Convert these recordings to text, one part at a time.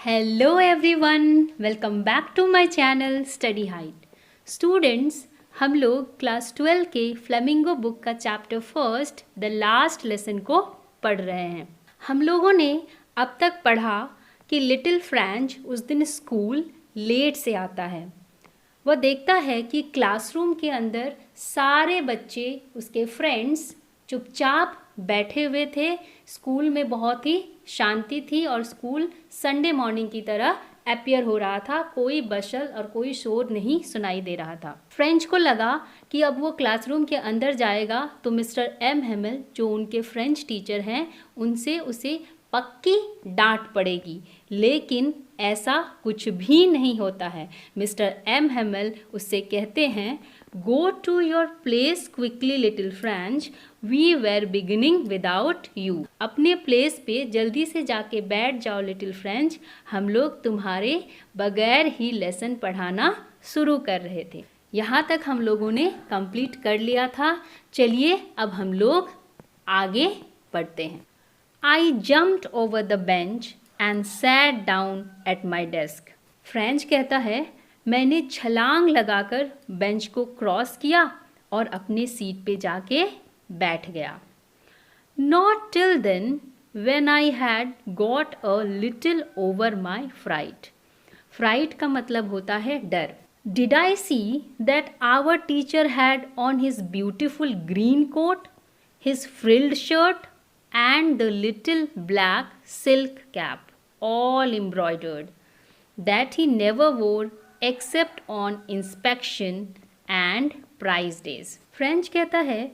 Hello everyone, welcome back to my channel Study Height. Students, हम लोग class 12 के flamingo book का chapter first the last lesson को पढ़ रहे हैं। हम लोगों ने अब तक पढ़ा कि लिटिल फ्रेंच उस दिन स्कूल लेट से आता है। वह देखता है कि क्लासरूम के अंदर सारे बच्चे उसके फ्रेंड्स चुपचाप बैठे हुए थे। स्कूल में बहुत ही शांति थी और स्कूल संडे मॉर्निंग की तरह अपीयर हो रहा था। कोई बशल और कोई शोर नहीं सुनाई दे रहा था। फ्रेंच को लगा कि अब वो क्लासरूम के अंदर जाएगा तो मिस्टर एम हेमल, जो उनके फ्रेंच टीचर हैं, उनसे उसे पक्की डांट पड़ेगी। लेकिन ऐसा कुछ भी नहीं होता है। मिस्टर एम हेमल उससे कहते हैं, go to your place quickly little Franz, we were beginning without you. अपने प्लेस पे जल्दी से जाके बैठ जाओ लिटिल फ्रेंच, हम लोग तुम्हारे बगैर ही लेसन पढ़ाना शुरू कर रहे थे। यहाँ तक हम लोगों ने कंप्लीट कर लिया था। चलिए अब हम लोग आगे बढ़ते हैं। I jumped over the bench and sat down at my desk. French कहता है, मैंने छलांग लगाकर बेंच को क्रॉस किया और अपने सीट पे जाके बैठ गया। Not till then when I had got a little over my fright. Fright का मतलब होता है डर। Did I see that our teacher had on his beautiful green coat, his frilled shirt, and the little black silk cap, all embroidered, that he never wore except on inspection and prize days. French कहता है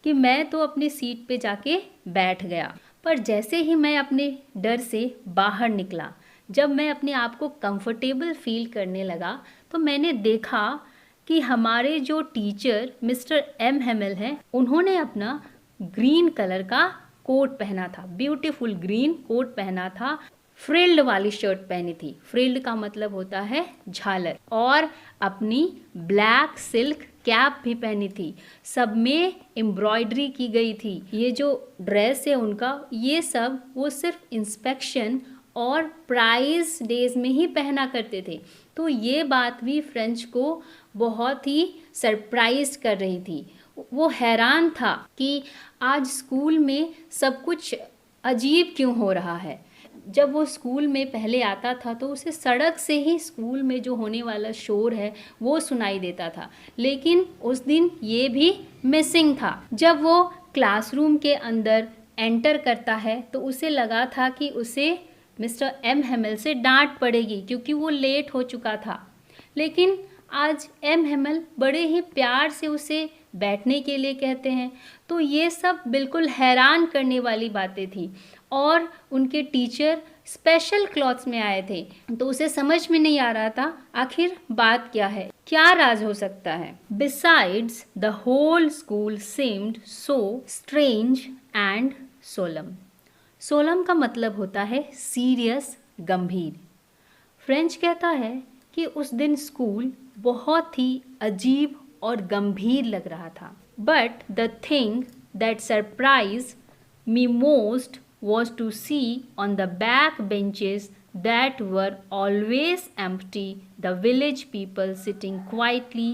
कि मैं तो अपनी seat पे जाके बैठ गया, पर जैसे ही मैं अपने डर से बाहर निकला, जब मैं अपने आप को कंफर्टेबल फील करने लगा, तो मैंने देखा कि हमारे जो टीचर मिस्टर एम हेमल हैं, उन्होंने अपना ग्रीन कलर का कोट पहना था, ब्यूटीफुल ग्रीन कोट पहना था, फ्रिल्ड वाली शर्ट पहनी थी। फ्रिल्ड का मतलब होता है झालर, और अपनी ब्लैक सिल्क कैप भी पहनी थी। सब में एम्ब्रॉयडरी की गई थी। ये जो ड्रेस है उनका, ये सब वो सिर्फ इंस्पेक्शन और प्राइज डेज में ही पहना करते थे। तो ये बात भी फ्रेंच को बहुत ही सरप्राइज कर रही थी। वो हैरान था कि आज स्कूल में सब कुछ अजीब क्यों हो रहा है। जब वो स्कूल में पहले आता था तो उसे सड़क से ही स्कूल में जो होने वाला शोर है वो सुनाई देता था, लेकिन उस दिन ये भी मिसिंग था। जब वो क्लासरूम के अंदर एंटर करता है तो उसे लगा था कि उसे मिस्टर एम हेमल से डांट पड़ेगी क्योंकि वो लेट हो चुका था। लेकिन आज एम हेमल बड़े ही प्यार से उसे बैठने के लिए कहते हैं। तो ये सब बिल्कुल हैरान करने वाली बातें थी। और उनके टीचर स्पेशल क्लॉथ्स में आए थे, तो उसे समझ में नहीं आ रहा था आखिर बात क्या है, क्या राज हो सकता है। Besides the whole school seemed so strange and solemn. Solemn का मतलब होता है सीरियस, गंभीर। फ्रेंच कहता है कि उस दिन स्कूल बहुत ही अजीब और गंभीर लग रहा था। But the thing that surprise me most was to see on the back benches that were always empty the village people sitting quietly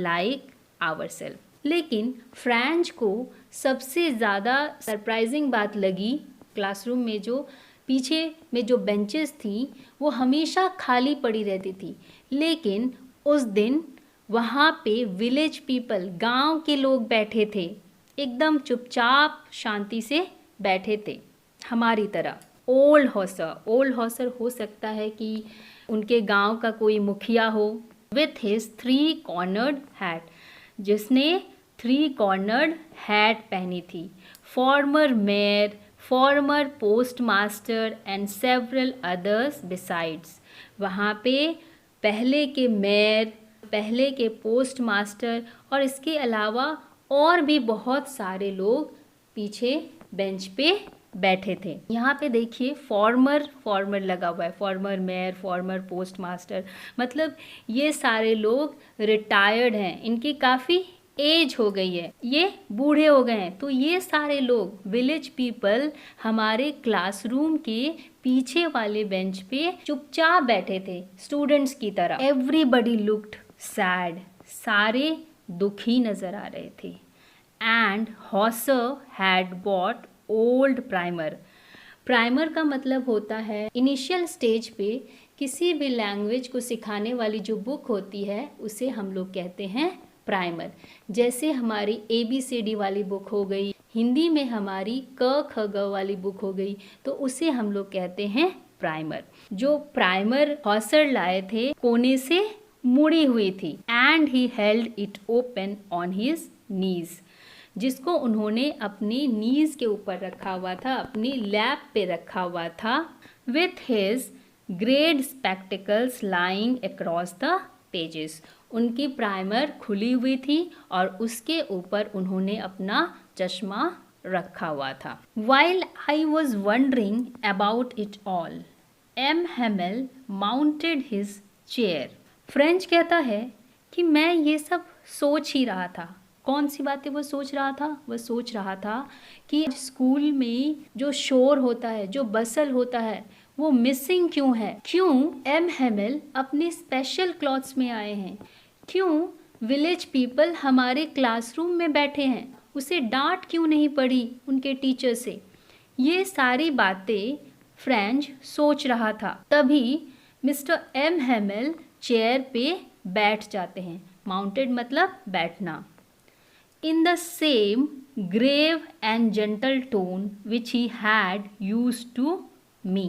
like ourselves. लेकिन फ्रेंच को सबसे ज़्यादा सरप्राइजिंग बात लगी, क्लासरूम में जो पीछे में जो बेंचेस थी वो हमेशा खाली पड़ी रहती थी, लेकिन उस दिन वहाँ पे विलेज पीपल, गांव के लोग बैठे थे, एकदम चुपचाप शांति से बैठे थे, हमारी तरह। ओल्ड हॉसर हो सकता है कि उनके गांव का कोई मुखिया हो, विथ हिज 3 कॉर्नर्ड हैट, जिसने 3 कॉर्नर्ड हैट पहनी थी। Farmer mayor, farmer post master and several others besides. वहाँ पे पहले के मेयर, पहले के पोस्ट मास्टर और इसके अलावा और भी बहुत सारे लोग पीछे बेंच पे बैठे थे। यहाँ पे देखिए फॉर्मर लगा हुआ है, farmer mayor, farmer post master, मतलब ये सारे लोग रिटायर्ड हैं, इनकी काफ़ी एज हो गई है, ये बूढ़े हो गए हैं। तो ये सारे लोग विलेज पीपल हमारे क्लासरूम के पीछे वाले बेंच पे चुपचाप बैठे थे स्टूडेंट्स की तरह। एवरीबडी लुक्ड सैड, सारे दुखी नजर आ रहे थे। And Hauser had bought old primer. Primer का मतलब होता है इनिशियल स्टेज पे किसी भी लैंग्वेज को सिखाने वाली जो बुक होती है उसे हम लोग कहते हैं प्राइमर। जैसे हमारी ABCD वाली बुक हो गई, हिंदी में हमारी क ख ग वाली बुक हो गई, तो उसे हम लोग कहते हैं प्राइमर। जो प्राइमर हॉसर लाए थे कोने से मुड़ी हुई थी। And he held it open on his knees, जिसको उन्होंने अपनी नीज के ऊपर रखा हुआ था, अपनी लैप पे रखा हुआ था। With his grade spectacles lying across the pages, उनकी प्राइमर खुली हुई थी और उसके ऊपर उन्होंने अपना चश्मा रखा हुआ था। While I was wondering about it all, M Hamel mounted his chair. Franz कहता है कि मैं ये सब सोच ही रहा था। कौन सी बातें वो सोच रहा था? वह सोच रहा था कि स्कूल में जो शोर होता है, जो बसल होता है, वो मिसिंग क्यों है? क्यों एम हेमेल अपने स्पेशल क्लॉथ्स में आए हैं? क्यों विलेज पीपल हमारे क्लासरूम में बैठे हैं? उसे डांट क्यों नहीं पड़ी उनके टीचर से? ये सारी बातें फ्रेंच सोच रहा था। तभी मिस्टर एम हेमेल चेयर पे बैठ जाते हैं। माउंटेड मतलब बैठना। In the same grave and gentle tone which he had used to me.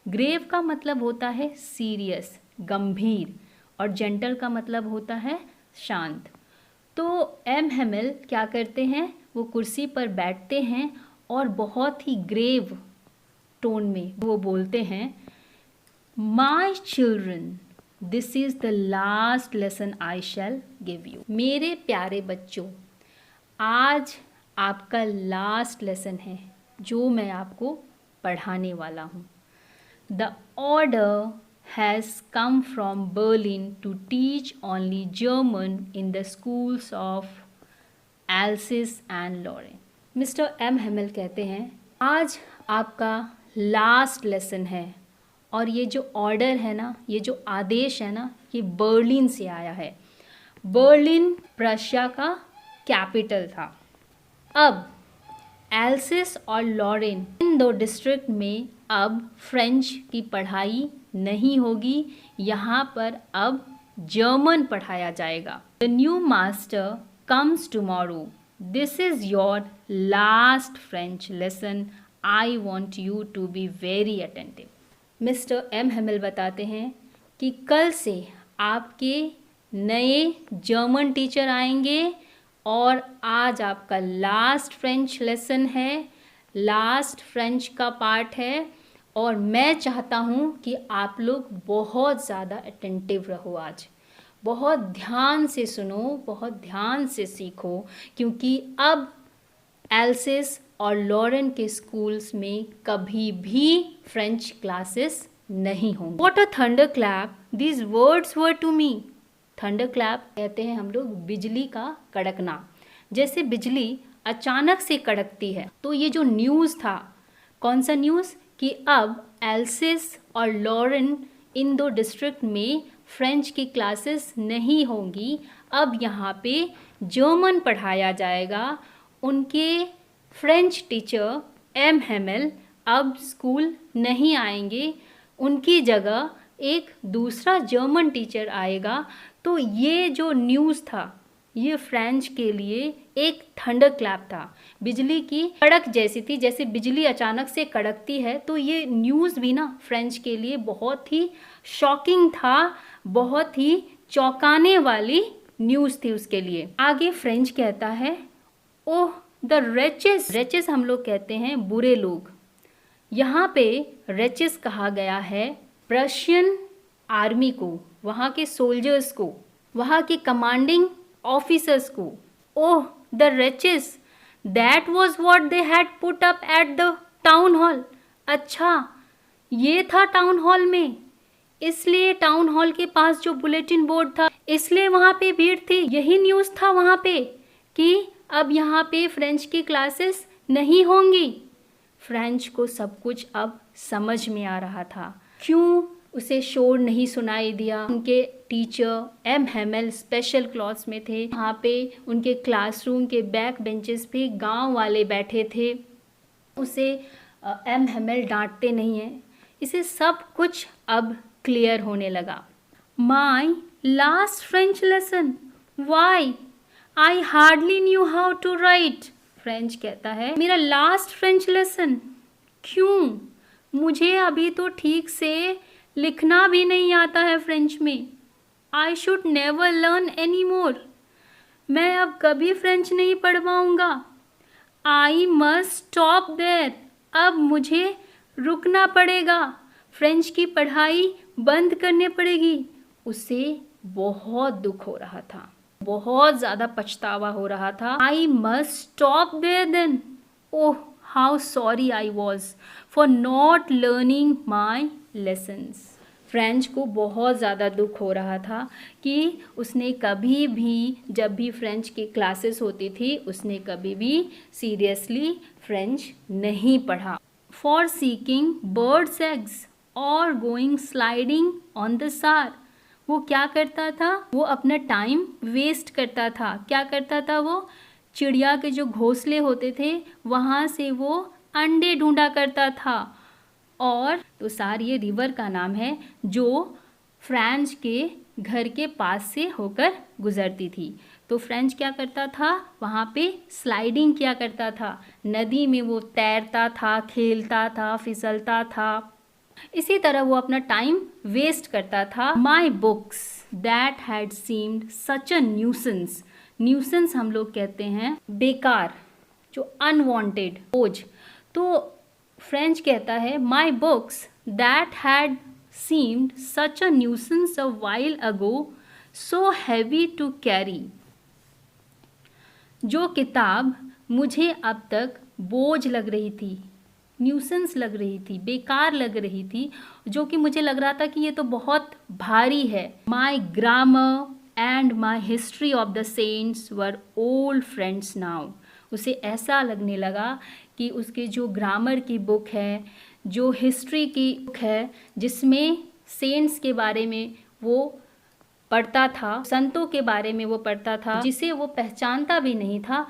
Grave का मतलब होता है सीरियस, गंभीर, और जेंटल का मतलब होता है शांत। तो एम हेमेल क्या करते हैं? वो कुर्सी पर बैठते हैं और बहुत ही ग्रेव टोन में वो बोलते हैं, my children, this is the last lesson I shell give you. मेरे प्यारे बच्चों, आज आपका लास्ट लेसन है जो मैं आपको पढ़ाने वाला हूँ। The order has come from Berlin to teach only German in the schools of Alsace and Lorraine. Mister M Hamel कहते हैं, आज आपका लास्ट लेसन है और ये जो ऑर्डर है ना, ये जो आदेश है ना, ये बर्लिन से आया है। बर्लिन प्रशिया का कैपिटल था। अब एल्सिस और लॉरेन इन दो डिस्ट्रिक्ट में अब फ्रेंच की पढ़ाई नहीं होगी, यहाँ पर अब जर्मन पढ़ाया जाएगा। The new master comes tomorrow, this is your last French lesson, I want you to be very attentive. Mister M Hamel बताते हैं कि कल से आपके नए जर्मन टीचर आएंगे और आज आपका लास्ट फ्रेंच लेसन है, लास्ट फ्रेंच का पार्ट है, और मैं चाहता हूँ कि आप लोग बहुत ज़्यादा अटेंटिव रहो। आज बहुत ध्यान से सुनो, बहुत ध्यान से सीखो, क्योंकि अब एल्सिस और लॉरेन के स्कूल्स में कभी भी फ्रेंच क्लासेस नहीं होंगी। What a thunderclap these words were to me। थंडरक्लैप कहते हैं हम लोग बिजली का कड़कना। जैसे बिजली अचानक से कड़कती है, तो ये जो न्यूज़ था, कौन सा न्यूज़? कि अब एल्सिस और लॉरेन इन दो डिस्ट्रिक्ट में फ्रेंच की क्लासेस नहीं होंगी, अब यहाँ पे जर्मन पढ़ाया जाएगा। उनके फ्रेंच टीचर एम हेमेल अब स्कूल नहीं आएंगे, उनकी जगह एक दूसरा जर्मन टीचर आएगा। तो ये जो न्यूज़ था, ये फ्रेंच के लिए एक थंडर क्लैप था, बिजली की कड़क जैसी थी। जैसे बिजली अचानक से कड़कती है, तो ये न्यूज़ भी ना फ्रेंच के लिए बहुत ही शॉकिंग था, बहुत ही चौंकाने वाली न्यूज़ थी उसके लिए। आगे फ्रेंच कहता है, ओह द रेचेस। रेचेस हम लोग कहते हैं बुरे लोग। यहाँ पे रेचेस कहा गया है प्रशियन आर्मी को, वहाँ के सोल्जर्स को, वहाँ के कमांडिंग ऑफिसर्स को। Oh the wretches, that was what they had put up at the town hall. अच्छा, ये था टाउन हॉल में, इसलिए टाउन हॉल के पास जो बुलेटिन बोर्ड था, इसलिए वहाँ पे भीड़ थी। यही न्यूज़ था वहाँ पे कि अब यहाँ पे फ्रेंच की क्लासेस नहीं होंगी। फ्रेंच को सब कुछ अब समझ में आ रहा था। क्यों उसे शोर नहीं सुनाई दिया? उनके teacher M Hamel special class में थे। वहाँ पे उनके क्लासरूम के बैक बेंचेस पे गांव वाले बैठे थे। उसे एम हेमेल डांटते नहीं हैं। इसे सब कुछ अब क्लियर होने लगा। My last French lesson, why I hardly knew how to write. Franz कहता है, मेरा लास्ट फ्रेंच लेसन, क्यों? मुझे अभी तो ठीक से लिखना भी नहीं आता है फ्रेंच में। I should never learn any more. मैं अब कभी फ्रेंच नहीं पढ़ पाऊंगा। I must stop there. अब मुझे रुकना पड़ेगा। फ्रेंच की पढ़ाई बंद करनी पड़ेगी। उसे बहुत दुख हो रहा था, बहुत ज़्यादा पछतावा हो रहा था। I must stop there then. Oh how sorry I was for not learning my lessons. Franz को बहुत ज़्यादा दुख हो रहा था कि उसने कभी भी, जब भी फ्रेंच की क्लासेस होती थी, उसने कभी भी सीरियसली फ्रेंच नहीं पढ़ा। फॉर सीकिंग बर्ड्स एग्स और गोइंग स्लाइडिंग ऑन द सार। वो क्या करता था? वो अपना टाइम वेस्ट करता था। क्या करता था वो? चिड़िया के जो घोंसले होते थे वहाँ से वो अंडे ढूंढा करता था। और तो सार ये रिवर का नाम है जो फ्रेंच के घर के पास से होकर गुजरती थी। तो फ्रेंच क्या करता था? वहाँ पे स्लाइडिंग किया करता था। नदी में वो तैरता था, खेलता था, फिसलता था। इसी तरह वो अपना टाइम वेस्ट करता था। माई books that had seemed such a nuisance. Nuisance हम लोग कहते हैं बेकार, जो अनवांटेड, बोझ। तो फ्रेंच कहता है, my books that had seemed such a nuisance a while ago, so heavy to carry. जो किताब मुझे अब तक बोझ लग रही थी, न्यूसेंस लग रही थी, बेकार लग रही थी, जो कि मुझे लग रहा था कि ये तो बहुत भारी है। My grammar and my history of the saints were old friends now. उसे ऐसा लगने लगा कि उसके जो ग्रामर की बुक है, जो हिस्ट्री की बुक है, जिसमें सेंट्स के बारे में वो पढ़ता था, संतों के बारे में वो पढ़ता था, जिसे वो पहचानता भी नहीं था,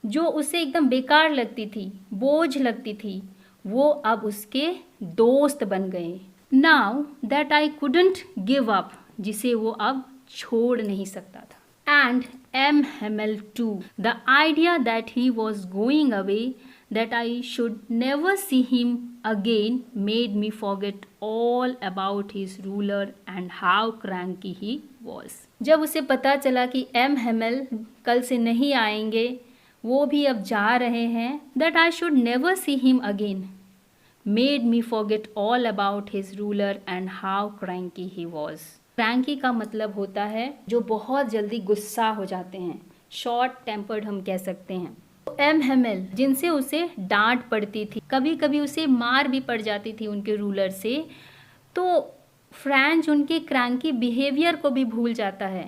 जो उसे एकदम बेकार लगती थी, बोझ लगती थी, वो अब उसके दोस्त बन गए। Now that I couldn't give up, जिसे वो अब छोड़ नहीं सकता था। And M Hamel too, the idea that he was going away, that I should never see him again, made me forget all about his ruler and how cranky he was. जब उसे पता चला कि एम हेमेल कल से नहीं आएंगे, वो भी अब जा रहे हैं, that I should never see him again, made me forget all about his ruler and how cranky he was. cranky का मतलब होता है जो बहुत जल्दी गुस्सा हो जाते हैं, शॉर्ट टेम्पर्ड हम कह सकते हैं। एम हेमेल जिनसे उसे डांट पड़ती थी, कभी कभी उसे मार भी पड़ जाती थी उनके रूलर से, तो फ्रेंच उनके क्रैंकी बिहेवियर को भी भूल जाता है।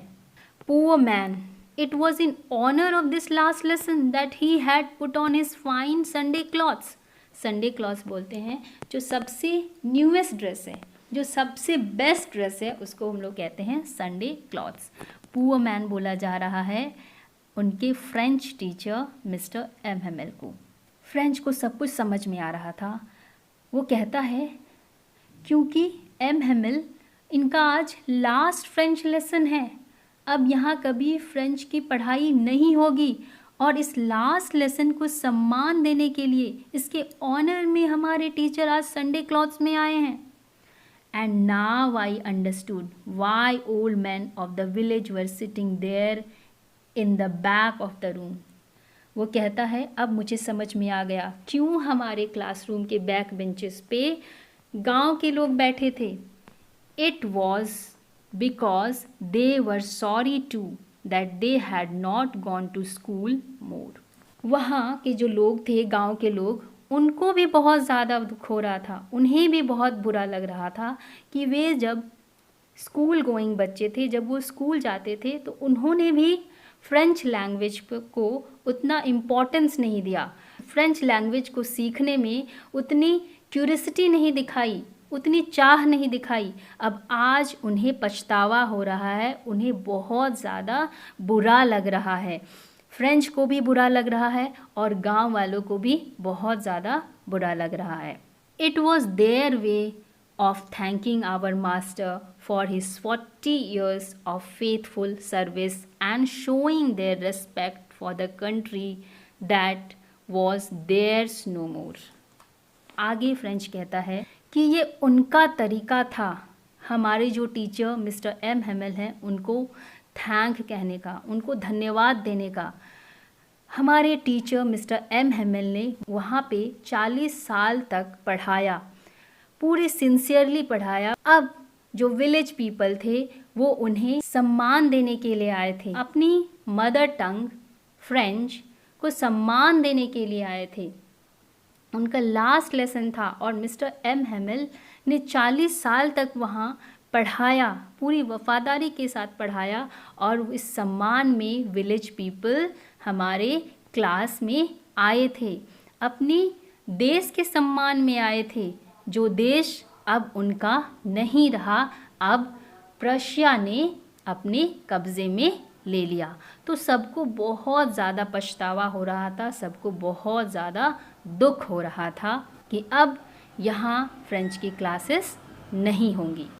Poor man, it was in honour of this last lesson that he had put on his fine Sunday clothes. Sunday clothes बोलते हैं जो सबसे न्यूएस्ट ड्रेस है, जो सबसे बेस्ट ड्रेस है, उसको हम लोग कहते हैं संडे क्लॉथ्स। पुअर मैन बोला जा रहा है उनके French teacher mister M Hamel को। फ्रेंच को सब कुछ समझ में आ रहा था। वो कहता है क्योंकि एम हेमेल इनका आज लास्ट फ्रेंच लेसन है, अब यहाँ कभी फ्रेंच की पढ़ाई नहीं होगी, और इस लास्ट लेसन को सम्मान देने के लिए, इसके ऑनर में हमारे टीचर आज संडे क्लॉथ्स में आए हैं। And now I understood why old man of the village were sitting there in the back of the room. वो कहता है अब मुझे समझ में आ गया क्यों हमारे क्लासरूम के बैक बेंचेस पे गांव के लोग बैठे थे। It was because they were sorry to that they had not gone to school more. वहाँ के जो लोग थे, गांव के लोग, उनको भी बहुत ज़्यादा दुख हो रहा था, उन्हें भी बहुत बुरा लग रहा था कि वे जब स्कूल गोइंग बच्चे थे, जब वो स्कूल जाते थे तो उन्होंने भी फ्रेंच लैंग्वेज को उतना इम्पोर्टेंस नहीं दिया, फ्रेंच लैंग्वेज को सीखने में उतनी क्यूरियोसिटी नहीं दिखाई, उतनी चाह नहीं दिखाई। अब आज उन्हें पछतावा हो रहा है, उन्हें बहुत ज़्यादा बुरा लग रहा है, फ्रेंच को भी बुरा लग रहा है और गांव वालों को भी बहुत ज़्यादा बुरा लग रहा है। It was their way of thanking our master for his 40 years of faithful service and showing their respect for the country that was theirs no more। आगे फ्रेंच कहता है कि ये उनका तरीका था, हमारे जो टीचर मिस्टर एम हेमल हैं उनको थैंक कहने का, उनको धन्यवाद देने का। हमारे टीचर मिस्टर एम हेमल ने वहाँ पे 40 साल तक पढ़ाया, पूरे सिंसियरली पढ़ाया। अब जो विलेज पीपल थे वो उन्हें सम्मान देने के लिए आए थे, अपनी मदर टंग फ्रेंच को सम्मान देने के लिए आए थे। उनका लास्ट लेसन था और मिस्टर एम हेमल ने 40 साल तक वहाँ पढ़ाया, पूरी वफादारी के साथ पढ़ाया और इस सम्मान में विलेज पीपल हमारे क्लास में आए थे, अपनी देश के सम्मान में आए थे, जो देश अब उनका नहीं रहा, अब प्रशिया ने अपने कब्ज़े में ले लिया। तो सबको बहुत ज़्यादा पछतावा हो रहा था, सबको बहुत ज़्यादा दुख हो रहा था कि अब यहाँ फ्रेंच की क्लासेस नहीं होंगी।